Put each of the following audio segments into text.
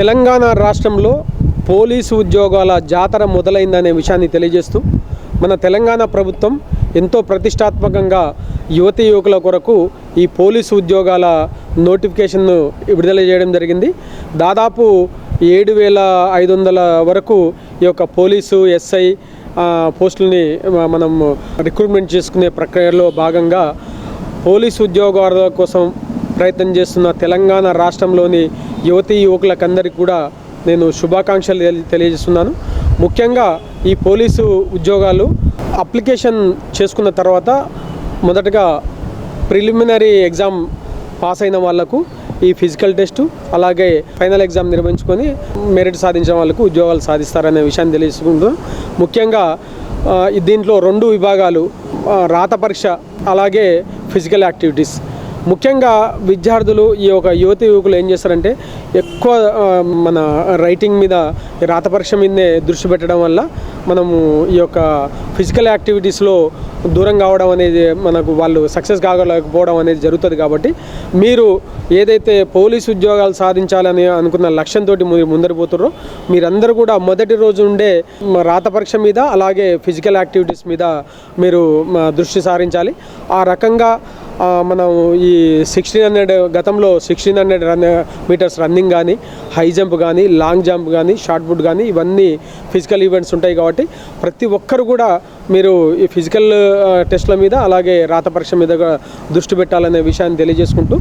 తెలంగాణ రాష్ట్రంలో పోలీసు ఉద్యోగాల జాతర మొదలైందనే విషయాన్ని తెలియజేస్తూ మన తెలంగాణ ప్రభుత్వం ఎంతో ప్రతిష్టాత్మకంగా యువతీ యువకుల కొరకు ఈ పోలీసు ఉద్యోగాల నోటిఫికేషన్ను విడుదల చేయడం జరిగింది. దాదాపు 7,500 వరకు ఈ యొక్క పోలీసు ఎస్ఐ పోస్టులని మనం రిక్రూట్మెంట్ చేసుకునే ప్రక్రియలో భాగంగా పోలీసు ఉద్యోగాల కోసం ప్రయత్నం చేస్తున్న తెలంగాణ రాష్ట్రంలోని యువతీ యువకులకందరికీ కూడా నేను శుభాకాంక్షలు తెలియజేస్తున్నాను. ముఖ్యంగా ఈ పోలీసు ఉద్యోగాలు అప్లికేషన్ చేసుకున్న తర్వాత మొదటగా ప్రిలిమినరీ ఎగ్జామ్ పాస్ అయిన వాళ్లకు ఈ ఫిజికల్ టెస్టు అలాగే ఫైనల్ ఎగ్జామ్ నిర్వహించుకొని మెరిట్ సాధించిన వాళ్ళకు ఉద్యోగాలు సాధిస్తారనే విషయాన్ని తెలియజేసుకుంటున్నాం. ముఖ్యంగా దీంట్లో 2 విభాగాలు, రాత పరీక్ష అలాగే ఫిజికల్ యాక్టివిటీస్. ముఖ్యంగా విద్యార్థులు ఈ యొక్క యువతి యువకులు ఏం చేస్తారంటే ఎక్కువ మన రైటింగ్ మీద రాత పరీక్ష మీదనే దృష్టి పెట్టడం వల్ల మనము ఈ యొక్క ఫిజికల్ యాక్టివిటీస్లో దూరం కావడం అనేది మనకు వాళ్ళు సక్సెస్ కాగలేకపోవడం అనేది జరుగుతుంది. కాబట్టి మీరు ఏదైతే పోలీసు ఉద్యోగాలు సాధించాలని అనుకున్న లక్ష్యంతో మీరు ముందరిపోతారో మీరందరూ కూడా మొదటి రోజు ఉండే రాత పరీక్ష మీద అలాగే ఫిజికల్ యాక్టివిటీస్ మీద మీరు దృష్టి సారించాలి. ఆ రకంగా మనం ఈ 1600 గతంలో 1600 మీటర్స్ రన్నింగ్ కానీ, హై జంప్ కానీ, లాంగ్ జంప్ కానీ, షార్ట్ పుట్ కానీ ఇవన్నీ ఫిజికల్ ఈవెంట్స్ ఉంటాయి. కాబట్టి ప్రతి ఒక్కరు కూడా మీరు ఈ ఫిజికల్ టెస్ట్ల మీద అలాగే రాత పరీక్ష మీద దృష్టి పెట్టాలనే విషయాన్ని తెలియజేసుకుంటూ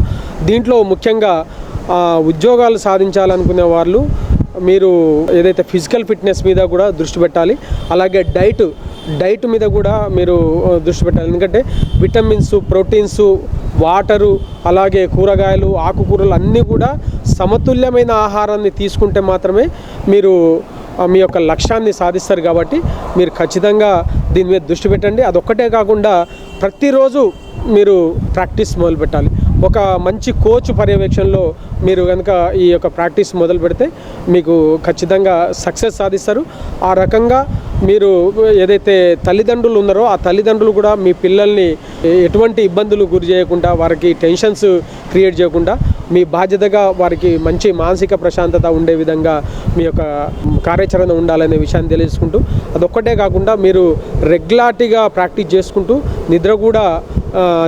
దీంట్లో ముఖ్యంగా ఉద్యోగాలు సాధించాలనుకునే వాళ్ళు మీరు ఏదైతే ఫిజికల్ ఫిట్నెస్ మీద కూడా దృష్టి పెట్టాలి. అలాగే డైట్ మీద కూడా మీరు దృష్టి పెట్టాలి. ఎందుకంటే విటమిన్స్, ప్రోటీన్స్, వాటరు అలాగే కూరగాయలు, ఆకుకూరలు అన్నీ కూడా సమతుల్యమైన ఆహారాన్ని తీసుకుంటే మాత్రమే మీరు మీ యొక్క లక్ష్యాన్ని సాధిస్తారు. కాబట్టి మీరు ఖచ్చితంగా దీని మీద దృష్టి పెట్టండి. అదొక్కటే కాకుండా ప్రతిరోజు మీరు ప్రాక్టీస్ మొదలు పెట్టాలి. ఒక మంచి కోచ్ పర్యవేక్షణలో మీరు కనుక ఈ యొక్క ప్రాక్టీస్ మొదలు పెడితే మీకు ఖచ్చితంగా సక్సెస్ సాధిస్తారు. ఆ రకంగా మీరు ఏదైతే తల్లిదండ్రులు ఉన్నారో ఆ తల్లిదండ్రులు కూడా మీ పిల్లల్ని ఎటువంటి ఇబ్బందులు గురి చేయకుండా, వారికి టెన్షన్స్ క్రియేట్ చేయకుండా మీ బాధ్యతగా వారికి మంచి మానసిక ప్రశాంతత ఉండే విధంగా మీ యొక్క కార్యాచరణ ఉండాలనే విషయాన్ని తెలియజేసుకుంటూ అదొక్కటే కాకుండా మీరు రెగ్యులారిటీగా ప్రాక్టీస్ చేసుకుంటూ నిద్ర కూడా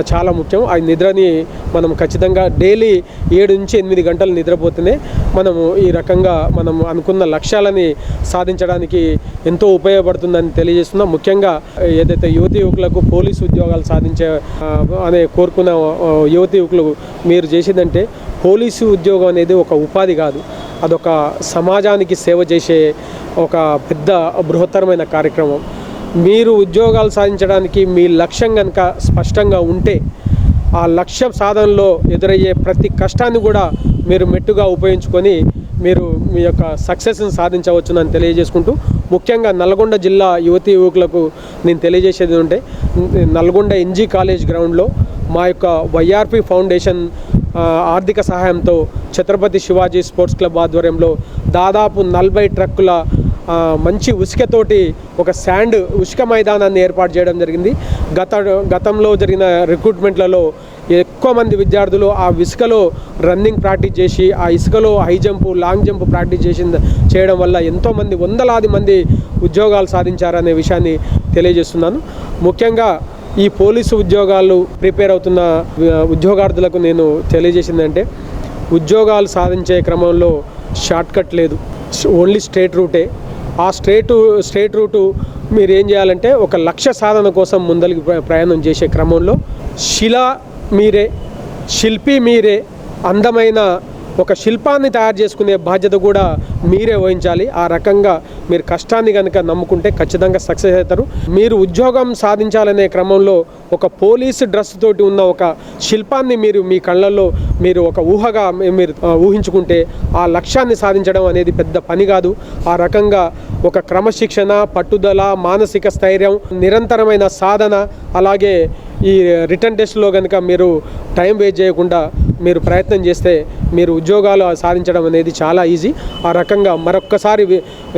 చాలా ముఖ్యం. ఆ నిద్రని మనం ఖచ్చితంగా డైలీ 7 నుంచి 8 గంటలు నిద్రపోతేనే మనము ఈ రకంగా మనం అనుకున్న లక్ష్యాలని సాధించడానికి ఎంతో ఉపయోగపడుతుందని తెలియజేస్తున్నాం. ముఖ్యంగా ఏదైతే యువతి యువకులకు పోలీసు ఉద్యోగాలు సాధించే అనే కోరుకున్న యువతి యువకులు మీరు చేసేదంటే పోలీసు ఉద్యోగం అనేది ఒక ఉపాధి కాదు, అదొక సమాజానికి సేవ చేసే ఒక పెద్ద బృహత్తరమైన కార్యక్రమం. మీరు ఉద్యోగాలు సాధించడానికి మీ లక్ష్యం కనుక స్పష్టంగా ఉంటే ఆ లక్ష్య సాధనలో ఎదురయ్యే ప్రతి కష్టాన్ని కూడా మీరు మెట్టుగా ఉపయోగించుకొని మీరు మీ యొక్క సక్సెస్ని సాధించవచ్చునని తెలియజేసుకుంటూ ముఖ్యంగా నల్గొండ జిల్లా యువతీ యువకులకు నేను తెలియజేసేది ఉంటే నల్గొండ ఎన్జీ కాలేజ్ గ్రౌండ్లో మా యొక్క వైఆర్పి ఫౌండేషన్ ఆర్థిక సహాయంతో ఛత్రపతి శివాజీ స్పోర్ట్స్ క్లబ్ ఆధ్వర్యంలో దాదాపు 40 ట్రక్కుల మంచి ఉసుకతోటి ఒక ఉసుక మైదానాన్ని ఏర్పాటు చేయడం జరిగింది. గతంలో జరిగిన రిక్రూట్మెంట్లలో ఎక్కువ మంది విద్యార్థులు ఆ ఇసుకలో రన్నింగ్ ప్రాక్టీస్ చేసి ఆ ఇసుకలో high jump, long jump practice చేయడం వల్ల ఎంతోమంది వందలాది మంది ఉద్యోగాలు సాధించారనే విషయాన్ని తెలియజేస్తున్నాను. ముఖ్యంగా ఈ పోలీసు ఉద్యోగాలు ప్రిపేర్ అవుతున్న ఉద్యోగార్థులకు నేను తెలియజేసిందంటే ఉద్యోగాలు సాధించే క్రమంలో షార్ట్కట్ లేదు, ఓన్లీ స్ట్రేట్ రూటే. ఆ స్ట్రేట్ రూటు మీరు ఏం చేయాలంటే ఒక లక్ష్య సాధన కోసం ముందరికి ప్రయాణం చేసే క్రమంలో శిల్పి మీరే, అందమైన ఒక శిల్పాన్ని తయారు చేసుకునే బాధ్యత కూడా మీరే వహించాలి. ఆ రకంగా మీరు కష్టాన్ని కనుక నమ్ముకుంటే ఖచ్చితంగా సక్సెస్ అవుతారు. మీరు ఉద్యోగం సాధించాలనే క్రమంలో ఒక పోలీసు డ్రెస్ తోటి ఉన్న ఒక శిల్పాన్ని మీరు మీ కళ్ళల్లో మీరు ఒక ఊహగా మీరు ఊహించుకుంటే ఆ లక్ష్యాన్ని సాధించడం అనేది పెద్ద పని కాదు. ఆ రకంగా ఒక క్రమశిక్షణ, పట్టుదల, మానసిక స్థైర్యం, నిరంతరమైన సాధన అలాగే ఈ రిటర్న్ టెస్ట్లో కనుక మీరు టైం వేస్ట్ చేయకుండా మీరు ప్రయత్నం చేస్తే మీరు ఉద్యోగాలు సాధించడం అనేది చాలా ఈజీ. ఆ రకంగా మరొక్కసారి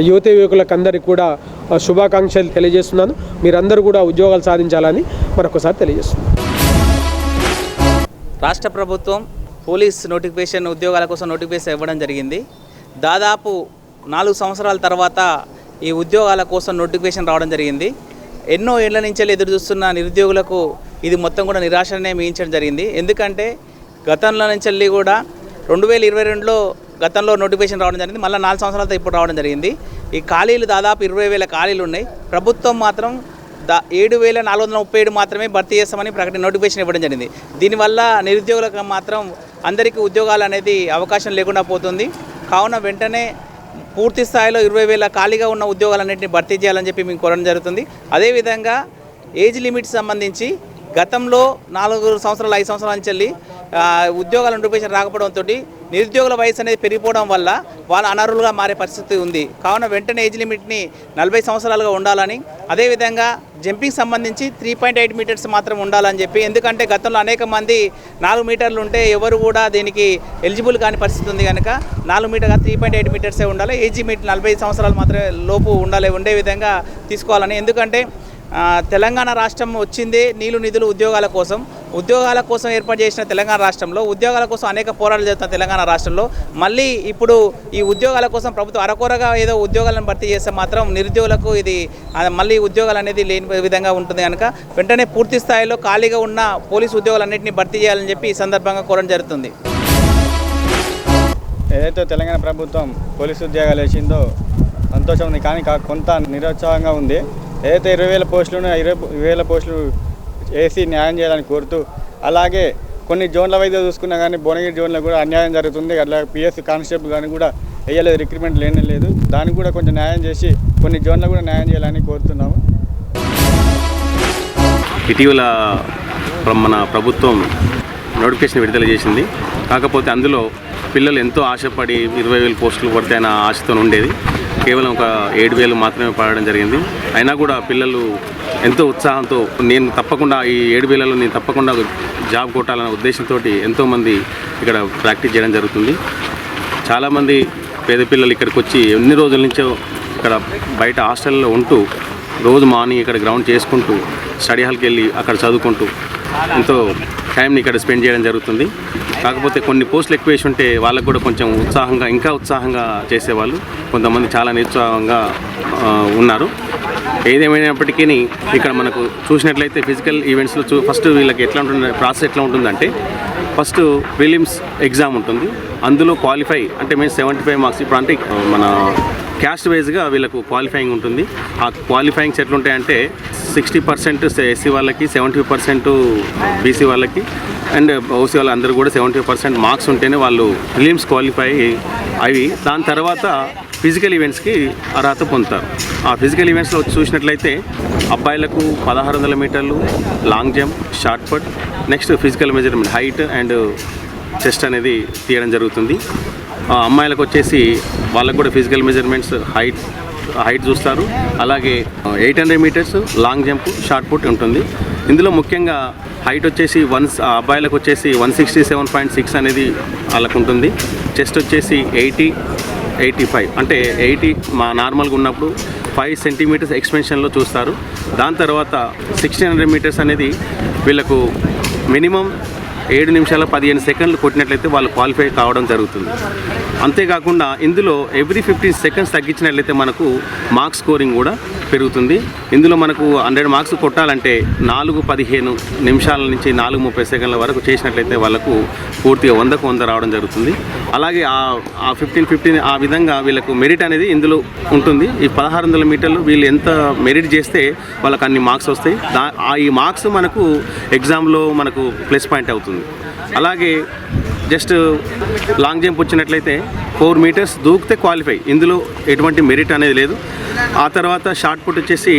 యువత యువకులకు అందరికీ కూడా శుభాకాంక్షలు తెలియజేస్తున్నాను. మీరందరూ కూడా ఉద్యోగాలు సాధించాలని మరొకసారి తెలియజేస్తున్నాను. రాష్ట్ర ప్రభుత్వం పోలీస్ నోటిఫికేషన్ ఉద్యోగాల కోసం నోటిఫికేషన్ ఇవ్వడం జరిగింది. దాదాపు 4 సంవత్సరాల తర్వాత ఈ ఉద్యోగాల కోసం నోటిఫికేషన్ రావడం జరిగింది. ఎన్నో ఏళ్ల నుంచి ఎదురు చూస్తున్న నిరుద్యోగులకు ఇది మొత్తం కూడా నిరాశనే మిగించడం జరిగింది. ఎందుకంటే గతంలో నుంచి కూడా 2022లో గతంలో నోటిఫికేషన్ రావడం జరిగింది. మళ్ళీ 4 సంవత్సరాలతో ఇప్పుడు రావడం జరిగింది. ఈ ఖాళీలు దాదాపు 20,000 ఖాళీలు ఉన్నాయి. ప్రభుత్వం మాత్రం 7,437 మాత్రమే భర్తీ చేస్తామని నోటిఫికేషన్ ఇవ్వడం జరిగింది. దీనివల్ల నిరుద్యోగులకు మాత్రం అందరికీ ఉద్యోగాలు అనేది అవకాశం లేకుండా పోతుంది. కావున వెంటనే పూర్తి స్థాయిలో 20,000 ఖాళీగా ఉన్న ఉద్యోగాలన్నింటినీ భర్తీ చేయాలని చెప్పి మేము కోరడం జరుగుతుంది. అదేవిధంగా ఏజ్ లిమిట్ సంబంధించి గతంలో 4 సంవత్సరాలు 5 సంవత్సరాల నుంచి ఉద్యోగాల నోటిఫికేషన్ రాకపోవడంతో నిరుద్యోగుల వయసు అనేది పెరిగిపోవడం వల్ల వాళ్ళు అనర్హులుగా మారే పరిస్థితి ఉంది. కావున వెంటనే ఏజ్ లిమిట్ని 40 సంవత్సరాలుగా ఉండాలని, అదేవిధంగా జంపింగ్ సంబంధించి 3.8 మీటర్స్ మాత్రం ఉండాలని చెప్పి, ఎందుకంటే గతంలో అనేక మంది 4 మీటర్లు ఉంటే ఎవరు కూడా దీనికి ఎలిజిబుల్ కాని పరిస్థితి ఉంది కనుక 4 మీటర్గా 3.8 మీటర్సే ఉండాలి. ఏజ్ లిమిట్ 40 సంవత్సరాలు మాత్రమే లోపు ఉండే విధంగా తీసుకోవాలని. ఎందుకంటే తెలంగాణ రాష్ట్రం వచ్చిందే నిధులు ఉద్యోగాల కోసం ఏర్పాటు చేసిన తెలంగాణ రాష్ట్రంలో ఉద్యోగాల కోసం అనేక పోరాటాలు జరుగుతున్న తెలంగాణ రాష్ట్రంలో మళ్ళీ ఇప్పుడు ఈ ఉద్యోగాల కోసం ప్రభుత్వం అరకొరగా ఏదో ఉద్యోగాలను భర్తీ చేస్తే మాత్రం నిరుద్యోగులకు ఇది మళ్ళీ ఉద్యోగాలు అనేది లేని విధంగా ఉంటుంది కనుక వెంటనే పూర్తి స్థాయిలో ఖాళీగా ఉన్న పోలీసు ఉద్యోగాలన్నింటినీ భర్తీ చేయాలని చెప్పి ఈ సందర్భంగా కోరడం జరుగుతుంది. ఏదైతే తెలంగాణ ప్రభుత్వం పోలీసు ఉద్యోగాలు వేసిందో సంతోషం ఉంది, కానీ కొంత నిరుత్సాహంగా ఉంది. ఏదైతే 20,000 పోస్టులను 20,000 పోస్టులు వేసి న్యాయం చేయాలని కోరుతూ, అలాగే కొన్ని జోన్ల వైద్య చూసుకున్నా కానీ భువనగిరి జోన్లో కూడా అన్యాయం జరుగుతుంది. అట్లా పిఎస్సి కానిస్టేబుల్ కానీ కూడా వేయలేదు, రిక్రూట్మెంట్ లేదు. దానికి కూడా కొంచెం న్యాయం చేసి కొన్ని జోన్లో కూడా న్యాయం చేయాలని కోరుతున్నాము. ఇటీవల మన ప్రభుత్వం నోటిఫికేషన్ విడుదల చేసింది. కాకపోతే అందులో పిల్లలు ఎంతో ఆశపడి 20,000 పోస్టులు పడతాయన్న ఆశతో ఉండేది. కేవలం ఒక 7,000 మాత్రమే పడడం జరిగింది. అయినా కూడా పిల్లలు ఎంతో ఉత్సాహంతో నేను తప్పకుండా ఈ 7,000లో నేను తప్పకుండా జాబ్ కొట్టాలన్న ఉద్దేశంతో ఎంతోమంది ఇక్కడ ప్రాక్టీస్ చేయడం జరుగుతుంది. చాలామంది పేద పిల్లలు ఇక్కడికి వచ్చి ఎన్ని రోజుల నుంచో ఇక్కడ బయట హాస్టల్లో ఉంటూ రోజు మార్నింగ్ ఇక్కడ గ్రౌండ్ చేసుకుంటూ స్టడీ హాల్కి వెళ్ళి అక్కడ చదువుకుంటూ ఎంతో టైంని ఇక్కడ స్పెండ్ చేయడం జరుగుతుంది. కాకపోతే కొన్ని పోస్టులు ఎక్కువ వేసి ఉంటే వాళ్ళకు కూడా కొంచెం ఇంకా ఉత్సాహంగా చేసేవాళ్ళు, కొంతమంది చాలా నిరుత్సాహంగా ఉన్నారు. ఏదేమైనప్పటికీ ఇక్కడ మనకు చూసినట్లయితే ఫిజికల్ ఈవెంట్స్లో ఫస్ట్ వీళ్ళకి ఎట్లా ఉంటుంది, ప్రాసెస్ ఎట్లా ఉంటుందంటే ఫస్ట్ ప్రిలిమ్స్ ఎగ్జామ్ ఉంటుంది. అందులో క్వాలిఫై అంటే మేము 75 మార్క్స్ ఇప్పుడు అంటే మన క్యాస్ట్ వైజ్గా వీళ్ళకు క్వాలిఫైయింగ్ ఉంటుంది. ఆ క్వాలిఫైయింగ్స్ ఎట్లుంటాయంటే 60% ఎస్సీ వాళ్ళకి, 70% బీసీ వాళ్ళకి అండ్ ఓసీ వాళ్ళందరూ కూడా 75% మార్క్స్ ఉంటేనే వాళ్ళు ప్రిలిమ్స్ క్వాలిఫై అవి. దాని తర్వాత ఫిజికల్ ఈవెంట్స్కి అర్హత పొందుతారు. ఆ ఫిజికల్ ఈవెంట్స్లో చూసినట్లయితే అబ్బాయిలకు 1600 మీటర్లు long jump, shot put, next physical measurement height and chest అనేది తీయడం జరుగుతుంది. అమ్మాయిలకు వచ్చేసి వాళ్ళకు కూడా ఫిజికల్ మెజర్మెంట్స్ హైట్ చూస్తారు. అలాగే 800 metres long jump, shot put ఉంటుంది. ఇందులో ముఖ్యంగా హైట్ వచ్చేసి అబ్బాయిలకు వచ్చేసి 167.6 అనేది వాళ్ళకు ఉంటుంది. చెస్ట్ వచ్చేసి 80-85 అంటే 80 మా నార్మల్గా ఉన్నప్పుడు 5 సెంటీమీటర్స్ ఎక్స్పెన్షన్లో చూస్తారు. దాని తర్వాత 1600 మీటర్స్ అనేది వీళ్ళకు మినిమం 7 నిమిషాల 15 సెకండ్లు కొట్టినట్లయితే వాళ్ళు క్వాలిఫై కావడం జరుగుతుంది. అంతేకాకుండా ఇందులో ఎవ్రీ 15 సెకండ్స్ తగ్గించినట్లయితే మనకు మార్క్స్ స్కోరింగ్ కూడా పెరుగుతుంది. ఇందులో మనకు 100 మార్క్స్ కొట్టాలంటే 4:15 నిమిషాల నుంచి 4:30 సెకండ్ల వరకు చేసినట్లయితే వాళ్ళకు పూర్తిగా 100కు 100 రావడం జరుగుతుంది. అలాగే ఆ 15 ఆ విధంగా వీళ్ళకు మెరిట్ అనేది ఇందులో ఉంటుంది. ఈ 1600 మీటర్లు వీళ్ళు ఎంత మెరిట్ చేస్తే వాళ్ళకు అన్ని మార్క్స్ వస్తాయి. ఈ మార్క్స్ మనకు ఎగ్జామ్లో మనకు ప్లస్ పాయింట్ అవుతుంది. అలాగే జస్ట్ లాంగ్ జంప్ వచ్చినట్లయితే 4 మీటర్స్ దూకితే క్వాలిఫై, ఇందులో ఎటువంటి మెరిట్ అనేది లేదు. ఆ తర్వాత షార్ట్ పుట్ వచ్చేసి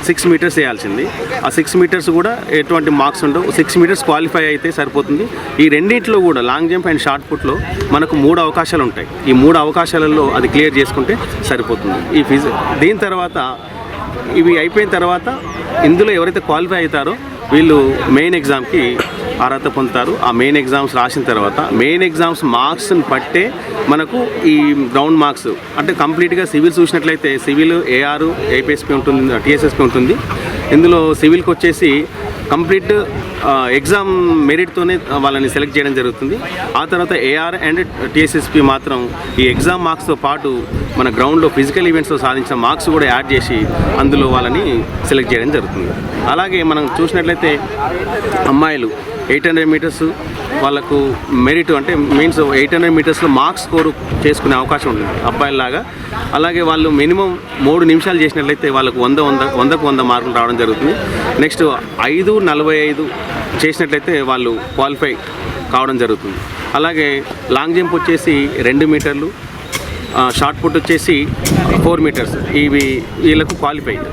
6 మీటర్స్ వేయాల్సింది. ఆ 6 మీటర్స్ కూడా ఎటువంటి మార్క్స్ ఉండవు. 6 మీటర్స్ క్వాలిఫై అయితే సరిపోతుంది. ఈ రెండింటిలో కూడా లాంగ్ జంప్ అండ్ షార్ట్ పుట్లో మనకు 3 అవకాశాలు ఉంటాయి. ఈ 3 అవకాశాలలో అది క్లియర్ చేసుకుంటే సరిపోతుంది. దీని తర్వాత ఇవి అయిపోయిన తర్వాత ఇందులో ఎవరైతే క్వాలిఫై అవుతారో వీళ్ళు మెయిన్ ఎగ్జామ్కి అర్హత పొందుతారు. ఆ మెయిన్ ఎగ్జామ్స్ రాసిన తర్వాత మెయిన్ ఎగ్జామ్స్ మార్క్స్ని బట్టే మనకు ఈ గ్రౌండ్ మార్క్స్ అంటే కంప్లీట్గా సివిల్ చూసినట్లయితే సివిల్ ఏఆర్, ఏపీఎస్పీ ఉంటుంది, టీఎస్ఎస్పీ ఉంటుంది. ఇందులో సివిల్కి వచ్చేసి కంప్లీట్ ఎగ్జామ్ మెరిట్తోనే వాళ్ళని సెలెక్ట్ చేయడం జరుగుతుంది. ఆ తర్వాత ఏఆర్ అండ్ టీఎస్ఎస్పి మాత్రం ఈ ఎగ్జామ్ మార్క్స్తో పాటు మన గ్రౌండ్లో ఫిజికల్ ఈవెంట్స్లో సాధించిన మార్క్స్ కూడా యాడ్ చేసి అందులో వాళ్ళని సెలెక్ట్ చేయడం జరుగుతుంది. అలాగే మనం చూసినట్లయితే అమ్మాయిలు 800 మీటర్స్ వాళ్ళకు మెరిట్ అంటే మీన్స్ 800 మీటర్స్లో మార్క్స్ స్కోరు చేసుకునే అవకాశం ఉంటుంది అబ్బాయిలాగా. అలాగే వాళ్ళు మినిమం 3 నిమిషాలు చేసినట్లయితే వాళ్ళకు 100 మార్కులు రావడం జరుగుతుంది. నెక్స్ట్ 5:45 చేసినట్లయితే వాళ్ళు క్వాలిఫై కావడం జరుగుతుంది. అలాగే లాంగ్ జంప్ వచ్చేసి 2 మీటర్లు, షార్ట్ పుట్ వచ్చేసి 4 మీటర్స్, ఇవి వీళ్ళకు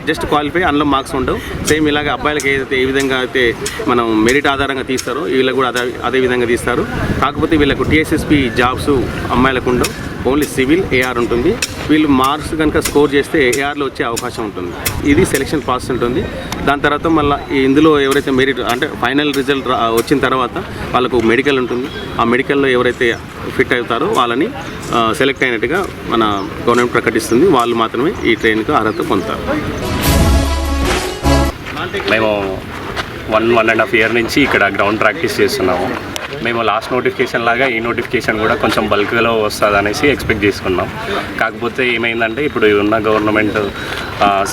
జస్ట్ క్వాలిఫై, అందులో మార్క్స్ ఉండవు. సేమ్ ఇలాగే అబ్బాయిలకి ఏదైతే ఏ విధంగా అయితే మనం మెరిట్ ఆధారంగా తీస్తారో వీళ్ళకు కూడా అదే విధంగా తీస్తారు. కాకపోతే వీళ్ళకు టీఎస్ఎస్పి జాబ్స్ అమ్మాయిలకు ఉండవు, ఓన్లీ సివిల్ ఏఆర్ ఉంటుంది. వీళ్ళు మార్క్స్ కనుక స్కోర్ చేస్తే ఏఆర్లో వచ్చే అవకాశం ఉంటుంది. ఇది సెలెక్షన్ ప్రాసెస్ ఉంటుంది. దాని తర్వాత మళ్ళీ ఇందులో ఎవరైతే మెరిట్ అంటే ఫైనల్ రిజల్ట్ వచ్చిన తర్వాత వాళ్ళకు మెడికల్ ఉంటుంది. ఆ మెడికల్లో ఎవరైతే ఫిట్ అవుతారో వాళ్ళని సెలెక్ట్ అయినట్టుగా మన గవర్నమెంట్ ప్రకటిస్తుంది. వాళ్ళు మాత్రమే ఈ ట్రైన్కు అర్హత పొందుతారు. మేము 1.5 ఇయర్ నుంచి ఇక్కడ గ్రౌండ్ ప్రాక్టీస్ చేస్తున్నాము. మేము లాస్ట్ నోటిఫికేషన్ లాగా ఈ నోటిఫికేషన్ కూడా కొంచెం బల్క్లో వస్తుంది అనేసి ఎక్స్పెక్ట్ చేసుకున్నాం. కాకపోతే ఏమైందంటే ఇప్పుడు ఉన్న గవర్నమెంట్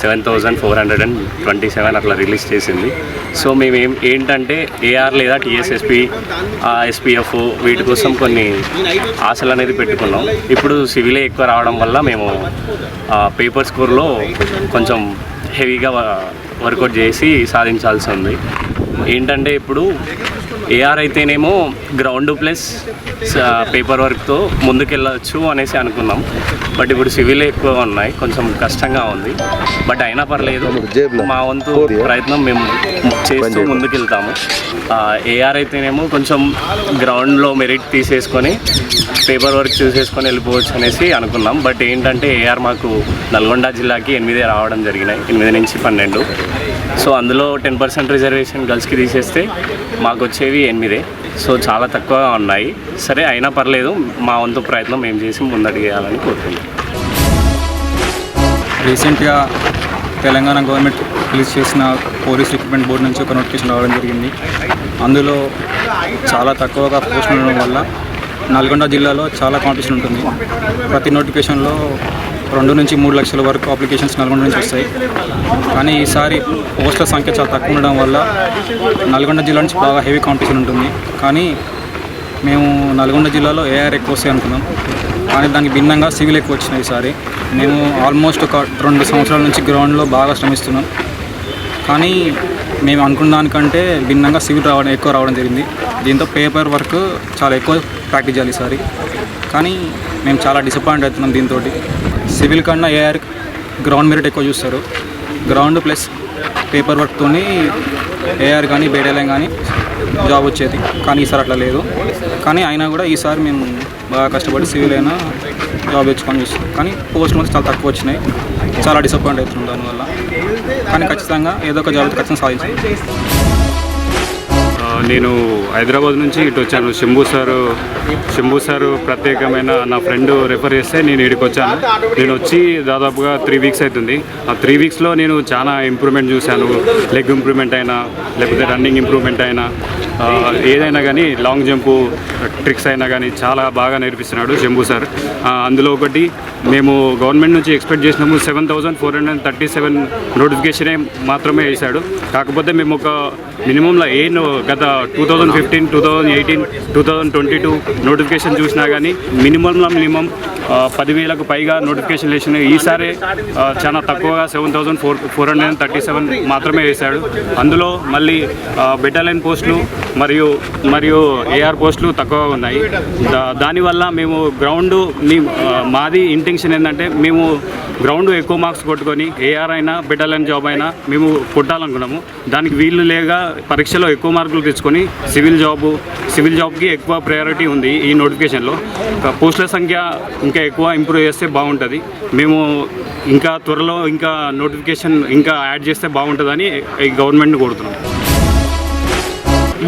7,427 అట్లా రిలీజ్ చేసింది. సో మేము ఏంటంటే ఏఆర్ లేదా టీఎస్ఎస్పి, ఎస్పీఎఫ్ వీటి కోసం కొన్ని ఆశలు అనేది పెట్టుకున్నాం. ఇప్పుడు సివిలే ఎక్కువ రావడం వల్ల మేము పేపర్ స్కోర్లో కొంచెం హెవీగా వర్కౌట్ చేసి సాధించాల్సి ఉంది. ఏంటంటే ఇప్పుడు ఏఆర్ అయితేనేమో గ్రౌండ్ ప్లస్ పేపర్ వర్క్తో ముందుకెళ్ళచ్చు అనేసి అనుకున్నాం. బట్ ఇప్పుడు సివిల్ ఎక్కువ ఉన్నాయి, కొంచెం కష్టంగా ఉంది. బట్ అయినా పర్లేదు, మా వంతు ప్రయత్నం మేము చేస్తూ ముందుకెళ్తాము. ఏఆర్ అయితేనేమో కొంచెం గ్రౌండ్లో మెరిట్ తీసేసుకొని పేపర్ వర్క్ చూసేసుకొని వెళ్ళిపోవచ్చు అనేసి అనుకున్నాం. బట్ ఏంటంటే ఏఆర్ మాకు నల్గొండ జిల్లాకి 8 రావడం జరిగినాయి, 8 నుంచి 12. సో అందులో 10% రిజర్వేషన్ గర్ల్స్కి తీసేస్తే మాకు వచ్చేవి 8. సో చాలా తక్కువగా ఉన్నాయి. సరే అయినా పర్లేదు, మా వంతు ప్రయత్నం మేము చేసి ముందడిగేయాలని కోరుతున్నాం. రీసెంట్గా తెలంగాణ గవర్నమెంట్ రిలీజ్ చేసిన పోలీస్ రిక్రూట్మెంట్ బోర్డు నుంచి ఒక నోటిఫికేషన్ రావడం జరిగింది. అందులో చాలా తక్కువగా పోస్టులు ఉండడం వల్ల నల్గొండ జిల్లాలో చాలా కాంపిటీషన్ ఉంటుంది. ప్రతి నోటిఫికేషన్లో 2 నుంచి 3 లక్షల వరకు అప్లికేషన్స్ నల్గొండ నుంచి వస్తాయి. కానీ ఈసారి పోస్టుల సంఖ్య చాలా తక్కువ ఉండడం వల్ల నల్గొండ జిల్లా నుంచి బాగా హెవీ కాంపిటీషన్ ఉంటుంది. కానీ మేము నల్గొండ జిల్లాలో ఏఆర్ ఎక్కువ వస్తాయి అనుకున్నాం, కానీ దానికి భిన్నంగా సివిల్ ఎక్కువ వచ్చినాయి ఈసారి. మేము ఆల్మోస్ట్ ఒక 2 సంవత్సరాల నుంచి గ్రౌండ్లో బాగా శ్రమిస్తున్నాం. కానీ మేము అనుకున్న దానికంటే భిన్నంగా సివిల్ ఎక్కువ రావడం జరిగింది. దీంతో పేపర్ వర్క్ చాలా ఎక్కువ ప్రాక్టీస్ చేయాలి ఈసారి. కానీ మేము చాలా డిసప్పాయింట్ అవుతున్నాం దీంతో. సివిల్ కన్నా ఏఆర్ గ్రౌండ్ మెరిట్ ఎక్కువ చూస్తారు. గ్రౌండ్ ప్లస్ పేపర్ వర్క్తో ఏఆర్ కానీ బేడేలం కానీ జాబ్ వచ్చేది. కానీ ఈసారి అట్లా లేదు. కానీ అయినా కూడా ఈసారి మేము బాగా కష్టపడి సివిల్ అయినా జాబ్ తెచ్చుకొని చూస్తాం. కానీ పోస్ట్ మాత్రం చాలా తక్కువ వచ్చినాయి. చాలా డిసప్పాయింట్ అవుతున్నాం దానివల్ల. కానీ ఖచ్చితంగా ఏదో ఒక జాబ్ ఖచ్చితంగా సాధించాలి. నేను హైదరాబాద్ నుంచి ఇటు వచ్చాను. శంభు సారు ప్రత్యేకమైన నా ఫ్రెండ్ రెఫర్ చేస్తే నేను ఇక్కడికి వచ్చాను. నేను వచ్చి దాదాపుగా 3 వీక్స్ అవుతుంది. ఆ 3 వీక్స్లో నేను చాలా ఇంప్రూవ్మెంట్ చూశాను. లెగ్ ఇంప్రూవ్మెంట్ అయినా, లేకపోతే రన్నింగ్ ఇంప్రూవ్మెంట్ అయినా, ఏదైనా కానీ లాంగ్ జంపు ట్రిక్స్ అయినా కానీ చాలా బాగా నేర్పిస్తున్నాడు శంభు సార్. అందులో ఒకటి మేము గవర్నమెంట్ నుంచి ఎక్స్పెక్ట్ చేసినాము 7,437 నోటిఫికేషనే మాత్రమే వేశాడు. కాకపోతే మేము ఒక మినిమంలో గత 2015, 2018, 2022 నోటిఫికేషన్ చూసినా కానీ మినిమం 10,000కు పైగా నోటిఫికేషన్ వేసినాయి. ఈసారి చాలా తక్కువగా 7,437 మాత్రమే వేశాడు. అందులో మళ్ళీ బెటాలియన్ పోస్టులు మరియు ఏఆర్ పోస్టులు తక్కువగా ఉన్నాయి. దానివల్ల మేము మాది ఇంటెన్షన్ ఏంటంటే మేము గ్రౌండ్ ఎక్కువ మార్క్స్ కొట్టుకొని ఏఆర్ అయినా బెటాలియన్ జాబ్ అయినా మేము కొట్టాలనుకున్నాము. దానికి వీళ్ళు లేక పరీక్షలో ఎక్కువ మార్కులు తెచ్చుకొని సివిల్ జాబ్కి ఎక్కువ ప్రయారిటీ ఉంది ఈ నోటిఫికేషన్లో. పోస్టుల సంఖ్య ఇంకా ఎక్కువ ఇంప్రూవ్ చేస్తే బాగుంటుంది. మేము ఇంకా త్వరలో ఇంకా నోటిఫికేషన్ ఇంకా యాడ్ చేస్తే బాగుంటుందని ఈ గవర్నమెంట్ని కోరుతున్నాం.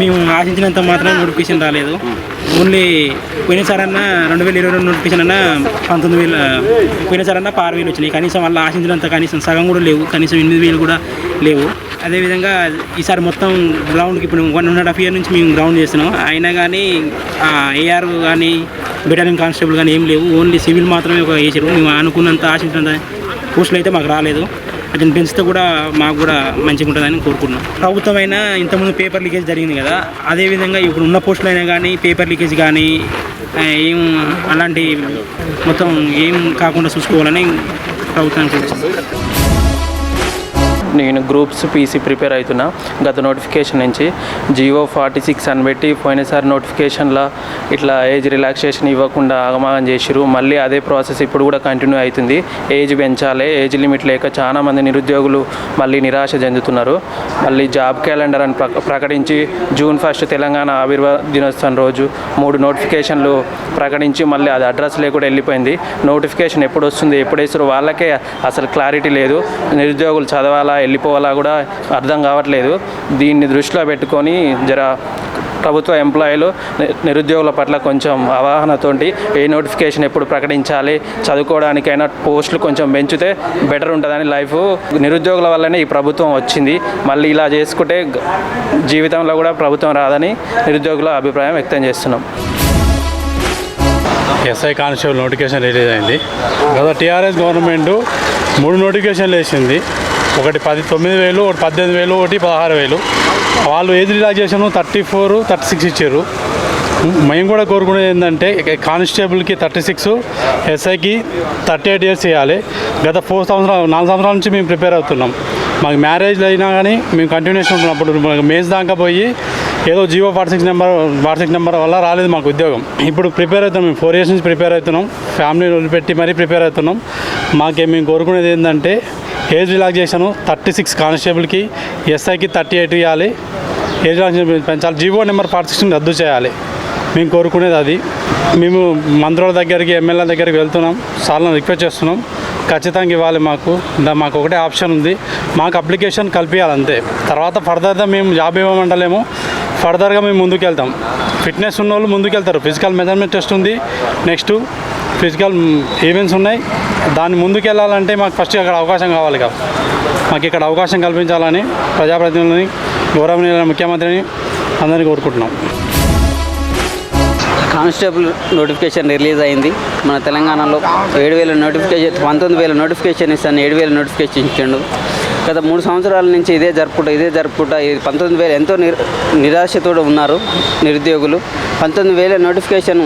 మేము ఆశించినంత మాత్రం నోటిఫికేషన్ రాలేదు. ఓన్లీ పోయినసారన్నా 2022 నోటిఫికేషన్ అన్నా 19,000, పోయినసారన్నా 6,000 వచ్చినాయి. కనీసం వాళ్ళు ఆశించినంత కనీసం సగం కూడా లేవు, కనీసం 8,000 కూడా లేవు. అదేవిధంగా ఈసారి మొత్తం గ్రౌండ్కి ఇప్పుడు 1.5 year నుంచి మేము గ్రౌండ్ చేస్తున్నాం. అయినా కానీ ఏఆర్ కానీ బెటాలియన్ కానిస్టేబుల్ కానీ ఏం లేవు. ఓన్లీ సివిల్ మాత్రమే ఒక వేసారు. మేము అనుకున్నంత ఆశించినంత పోస్టులు అయితే మాకు రాలేదు. అది పెంచితే కూడా మాకు కూడా మంచిగా ఉంటుందని కోరుకుంటున్నాం. ప్రభుత్వం అయినా ఇంతకుముందు పేపర్ లీకేజ్ జరిగింది కదా, అదేవిధంగా ఇప్పుడు ఉన్న పోస్టులు అయినా కానీ పేపర్ లీకేజ్ కానీ ఏం అలాంటి మొత్తం ఏం కాకుండా చూసుకోవాలని ప్రభుత్వానికి కోరుకుంటున్నాం. నేను గ్రూప్స్ పీసీ ప్రిపేర్ అవుతున్నా. గత నోటిఫికేషన్ నుంచి జియో 46 అని పెట్టి పోయినసారి నోటిఫికేషన్లో ఇట్లా ఏజ్ రిలాక్సేషన్ ఇవ్వకుండా ఆగమాగం చేసిరు. మళ్ళీ అదే ప్రాసెస్ ఇప్పుడు కూడా కంటిన్యూ అవుతుంది. ఏజ్ పెంచాలి, ఏజ్ లిమిట్ లేక చాలామంది నిరుద్యోగులు మళ్ళీ నిరాశ చెందుతున్నారు. మళ్ళీ జాబ్ క్యాలెండర్ అని ప్రకటించి June 1 తెలంగాణ ఆవిర్భావ దినోత్సవం రోజు 3 నోటిఫికేషన్లు ప్రకటించి మళ్ళీ అది అడ్రస్ లేకుండా వెళ్ళిపోయింది. నోటిఫికేషన్ ఎప్పుడు వస్తుంది, ఎప్పుడు వేస్తారో వాళ్ళకే అసలు క్లారిటీ లేదు. నిరుద్యోగులు చదవాలా వెళ్ళిపోవాలా కూడా అర్థం కావట్లేదు. దీన్ని దృష్టిలో పెట్టుకొని ప్రభుత్వ ఎంప్లాయీలు నిరుద్యోగుల పట్ల కొంచెం అవగాహనతోటి ఏ నోటిఫికేషన్ ఎప్పుడు ప్రకటించాలి, చదువుకోవడానికైనా పోస్టులు కొంచెం పెంచితే బెటర్ ఉంటుందని లైఫ్. నిరుద్యోగుల వల్లనే ఈ ప్రభుత్వం వచ్చింది. మళ్ళీ ఇలా చేసుకుంటే జీవితంలో కూడా ప్రభుత్వం రాదని నిరుద్యోగుల అభిప్రాయం వ్యక్తం చేస్తున్నాం. ఎస్ఐ కానిస్టేబుల్ నోటిఫికేషన్ రిలీజ్ అయింది. గత టీఆర్ఎస్ గవర్నమెంట్ 3 నోటిఫికేషన్లు వేసింది. ఒకటి 9,000, ఒకటి 18,000, ఒకటి 16,000. వాళ్ళు ఏజ్ రిలాక్సేషన్ 34, 36 ఇచ్చారు. మేము కూడా కోరుకునేది ఏంటంటే కానిస్టేబుల్కి 36, ఎస్ఐకి 38 years చేయాలి. గత 4 సంవత్సరాల నుంచి మేము ప్రిపేర్ అవుతున్నాం. మాకు మ్యారేజ్లు అయినా కానీ మేము కంటిన్యూషన్ ఉంటున్నప్పుడు మనకు మేజ్ దాకా పోయి ఏదో జియో 46 నెంబర్ వల్ల రాలేదు మాకు ఉద్యోగం. ఇప్పుడు ప్రిపేర్ అవుతున్నాం. మేము 4 years నుంచి ప్రిపేర్ అవుతున్నాం. ఫ్యామిలీని వదిలిపెట్టి మరీ ప్రిపేర్ అవుతున్నాం. మేము కోరుకునేది ఏంటంటే ఏజ్ రిలాక్సేషన్ 36 కానిస్టేబుల్కి, ఎస్ఐకి 38 ఇవ్వాలి. ఏజ్ రిలాక్సేషన్ పెంచాలి. జియో నెంబర్ 46 రద్దు చేయాలి. మేము కోరుకునేది అది. మేము మంత్రుల దగ్గరికి, ఎమ్మెల్యేల దగ్గరికి వెళ్తున్నాం. సార్లను రిక్వెస్ట్ చేస్తున్నాం, ఖచ్చితంగా ఇవ్వాలి మాకు. మాకు ఒకటే ఆప్షన్ ఉంది, మాకు అప్లికేషన్ కల్పించాలి అంతే. తర్వాత ఫర్దర్గా మేము జాబ్ ఇవ్వమంటలేము. ఫర్దర్గా మేము ముందుకు వెళ్తాం. ఫిట్నెస్ ఉన్న వాళ్ళు ముందుకు వెళ్తారు. ఫిజికల్ మెజర్మెంట్ టెస్ట్ ఉంది, నెక్స్ట్ ఫిజికల్ ఈవెంట్స్ ఉన్నాయి. దాన్ని ముందుకు వెళ్ళాలంటే మాకు ఫస్ట్ అక్కడ అవకాశం కావాలి కదా. మాకు ఇక్కడ అవకాశం కల్పించాలని ప్రజాప్రతినిధులని, గౌరవనీయ ముఖ్యమంత్రిని అందరినీ కోరుకుంటున్నాం. కానిస్టేబుల్ నోటిఫికేషన్ రిలీజ్ అయింది. మన తెలంగాణలో 7,000 నోటిఫికేషన్, 19,000 నోటిఫికేషన్ ఇస్తాను, 7,000 నోటిఫికేషన్ ఇచ్చాడు. గత 3 సంవత్సరాల నుంచి ఇదే జరుపుకుంటా 19,000 ఎంతో నిరాశతో ఉన్నారు నిరుద్యోగులు. 19,000 నోటిఫికేషన్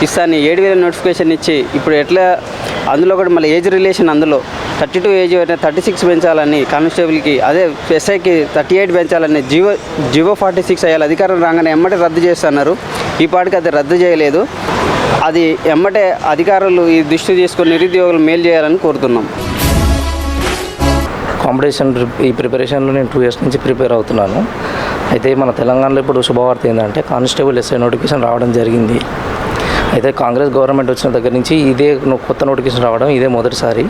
ఇస్తాను, 7,000 నోటిఫికేషన్ ఇచ్చి ఇప్పుడు ఎట్లా అందులో కూడా మళ్ళీ ఏజ్ రిలేషన్, అందులో 32 ఏజ్ 36 పెంచాలని కానిస్టేబుల్కి, అదే ఎస్ఐకి 38 పెంచాలని జియో 46 అయ్యాలి. అధికారం రాగానే ఎమ్మటే రద్దు చేస్తున్నారు. ఈ పాటికి అది రద్దు చేయలేదు. అది ఎమ్మటే అధికారులు ఈ దృష్టి తీసుకొని నిరుద్యోగులు మేలు చేయాలని కోరుతున్నాం. కాంపిటీషన్ ఈ ప్రిపరేషన్లో నేను 2 years నుంచి ప్రిపేర్ అవుతున్నాను. అయితే మన తెలంగాణలో ఇప్పుడు శుభవార్త ఏంటంటే కానిస్టేబుల్ ఎస్ఐ నోటిఫికేషన్ రావడం జరిగింది. అయితే కాంగ్రెస్ గవర్నమెంట్ వచ్చిన దగ్గర నుంచి ఇదే కొత్త నోటిఫికేషన్ రావడం ఇదే మొదటిసారి.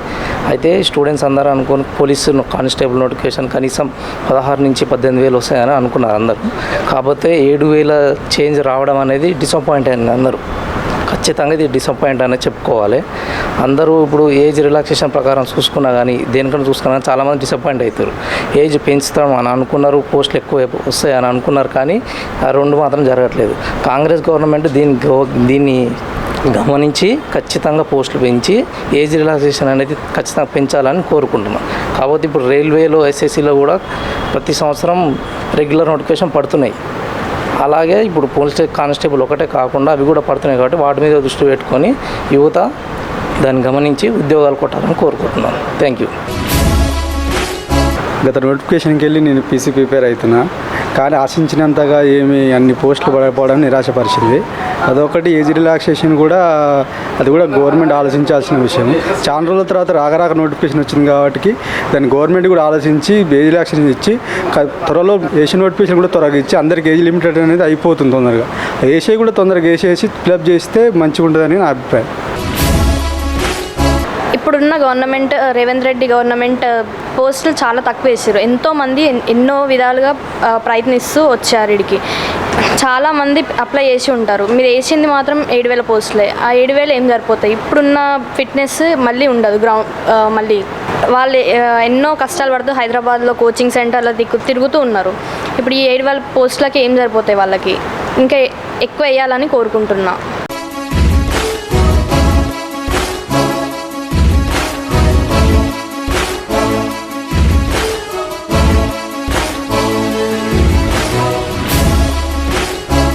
అయితే స్టూడెంట్స్ అందరూ అనుకుని పోలీసు కానిస్టేబుల్ నోటిఫికేషన్ కనీసం 16 నుంచి 18,000 వస్తాయని అనుకున్నారు అందరూ. కాకపోతే 7,000 చేంజ్ రావడం అనేది డిసప్పాయింట్ అయింది అందరూ. ఖచ్చితంగా ఇది డిసప్పాయింట్ అనేది చెప్పుకోవాలి. అందరూ ఇప్పుడు ఏజ్ రిలాక్సేషన్ ప్రకారం చూసుకున్నా కానీ దేనికన్నా చూసుకున్నా చాలామంది డిసప్పాయింట్ అవుతారు. ఏజ్ పెంచుతాం అని అనుకున్నారు, పోస్టులు ఎక్కువ వస్తాయని అనుకున్నారు, కానీ ఆ 2 మాత్రం జరగట్లేదు. కాంగ్రెస్ గవర్నమెంట్ దీన్ని గమనించి ఖచ్చితంగా పోస్టులు పెంచి ఏజ్ రిలాక్సేషన్ అనేది ఖచ్చితంగా పెంచాలని కోరుకుంటున్నాం. కాకపోతే ఇప్పుడు రైల్వేలో, ఎస్ఎస్సిలో కూడా ప్రతి సంవత్సరం రెగ్యులర్ నోటిఫికేషన్ పడుతున్నాయి. అలాగే ఇప్పుడు పోలీస్ కానిస్టేబుల్ ఒకటే కాకుండా అవి కూడా పడుతున్నాయి. కాబట్టి వాటి మీద దృష్టి పెట్టుకొని యువత దాన్ని గమనించి ఉద్యోగాలు కొట్టాలని కోరుకుంటున్నాను. Thank you. గత నోటిఫికేషన్కి వెళ్ళి నేను పీసీ ప్రిపేర్ అవుతున్నా, కానీ ఆశించినంతగా అన్ని పోస్టులు పడకపోవడం నిరాశపరిచింది. అదొకటి. ఏజ్ రిలాక్సేషన్ కూడా అది కూడా గవర్నమెంట్ ఆలోచించాల్సిన విషయం. చాలా రోజుల తర్వాత రాక నోటిఫికేషన్ వచ్చింది కాబట్టి దాన్ని గవర్నమెంట్ కూడా ఆలోచించి ఏజ్ రిలాక్సేషన్ ఇచ్చి త్వరలో ఏసీ నోటిఫికేషన్ కూడా త్వరగా ఇచ్చి అందరికి ఏజ్ లిమిటెడ్ అనేది అయిపోతుంది తొందరగా. ఏసీ కూడా తొందరగా వేసేసి ఫిలప్ చేస్తే మంచిగా ఉంటుందని నా అభిప్రాయం. ఇప్పుడున్న గవర్నమెంట్, రేవంత్ రెడ్డి గవర్నమెంట్ పోస్టులు చాలా తక్కువ వేసారు. ఎంతోమంది ఎన్నో విధాలుగా ప్రయత్నిస్తూ వచ్చారు. ఇడికి చాలామంది అప్లై చేసి ఉంటారు. మీరు వేసింది మాత్రం 7,000 పోస్టులే. ఆ 7,000 ఏం సరిపోతాయి? ఇప్పుడున్న ఫిట్నెస్ మళ్ళీ ఉండదు. మళ్ళీ వాళ్ళు ఎన్నో కష్టాలు పడుతూ హైదరాబాద్లో కోచింగ్ సెంటర్లో తిరుగుతూ ఉన్నారు. ఇప్పుడు ఈ 7,000 పోస్టులకి ఏం సరిపోతాయి? వాళ్ళకి ఇంకా ఎక్కువ వేయాలని కోరుకుంటున్నా.